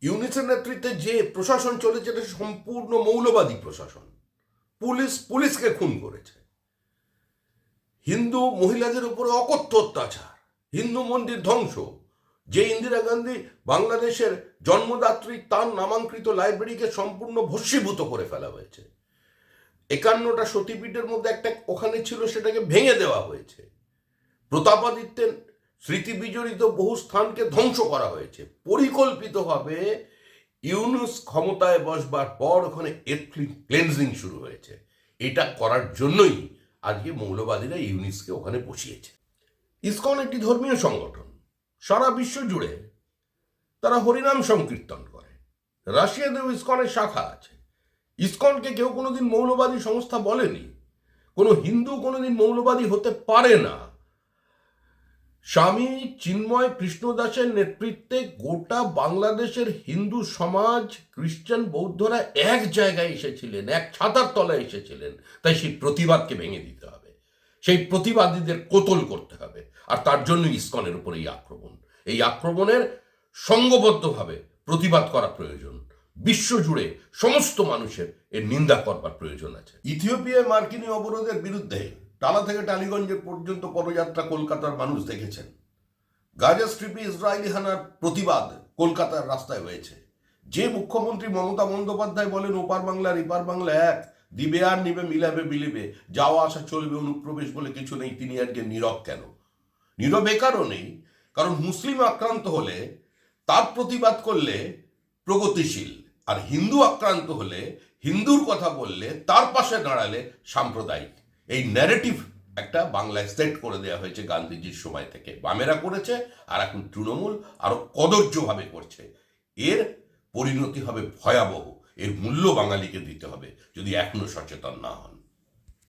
ইউনিসের নেতৃত্বে যে প্রশাসন চলেছে এটা সম্পূর্ণ মৌলবাদী প্রশাসন। পুলিশকে খুন করেছে, হিন্দু মহিলাদের উপরে অকথ্য অত্যাচার, হিন্দু মন্দির ধ্বংস, যে ইন্দিরা গান্ধী বাংলাদেশের জন্মদাত্রী তার নামাঙ্কিত লাইব্রেরিকে সম্পূর্ণ ভস্মীভূত করে ফেলা হয়েছে। 51টা সতীপীঠের মধ্যে একটা ওখানে ছিল, সেটাকে ভেঙে দেওয়া হয়েছে। প্রতাপাদিত্যের স্মৃতি বিজড়িত বহু স্থানকে ধ্বংস করা হয়েছে পরিকল্পিতভাবে। ইউনুস ক্ষমতায় বসবার পর ওখানে এথনিক ক্লেনজিং শুরু হয়েছে। এটা করার জন্যই আজকে মৌলবাদীরা ইউনুসকে ওখানে বসিয়েছে। ইসকন একটি ধর্মীয় সংগঠন, সারা বিশ্ব জুড়ে তারা হরিনাম সংকীর্তন করে। রাশিয়াতেও ইসকনের শাখা আছে। ইসকনকে কেউ কোনোদিন মৌলবাদী সংস্থা বলেনি। কোনো হিন্দু কোনোদিন মৌলবাদী হতে পারে না। স্বামী চিন্ময় কৃষ্ণদাসের নেতৃত্বে গোটা বাংলাদেশের হিন্দু সমাজ, খ্রিস্টান, বৌদ্ধরা এক জায়গায় এসেছিলেন, এক ছাতার তলায় এসেছিলেন। তাই সেই প্রতিবাদকে ভেঙে দিতে হবে, সেই প্রতিবাদীদের কোতল করতে হবে। আর তার জন্য ইসকনের উপর এই আক্রমণ। এই আক্রমণের সংঘবদ্ধভাবে প্রতিবাদ করা প্রয়োজন। বিশ্বজুড়ে সমস্ত মানুষের এর নিন্দা করবার প্রয়োজন আছে। ইথিওপিয়ায় মার্কিনী অবরোধের বিরুদ্ধে টালা থেকে টালিগঞ্জের পর্যন্ত পদযাত্রা কলকাতার মানুষ দেখেছেন। গাজা স্ট্রিপে ইসরায়েলি হানার প্রতিবাদ কলকাতার রাস্তায় হয়েছে। যে মুখ্যমন্ত্রী মমতা বন্দ্যোপাধ্যায় বলেন ওপার বাংলার এপার বাংলা এক, দিবে আর নিবে মিলাবে বিলিবে, যাওয়া আসা চলবে, অনুপ্রবেশ বলে কিছু নেই, তিনি আজকে নীরব কেন? নীরব এ কারণেই, কারণ মুসলিম আক্রান্ত হলে তার প্রতিবাদ করলে প্রগতিশীল, আর হিন্দু আক্রান্ত হলে, হিন্দুর কথা বললে, তার পাশে দাঁড়ালে সাম্প্রদায়িক। এই ন্যারেটিভ একটা বাংলায় সেট করে দেওয়া হয়েছে গান্ধীজির সময় থেকে। বামেরা করেছে, আর এখন তৃণমূল আরো কদর্যভাবে করছে। এর পরিণতি হবে ভয়াবহ। এর মূল্য বাঙালিকে দিতে হবে যদি এখনো সচেতন না হন।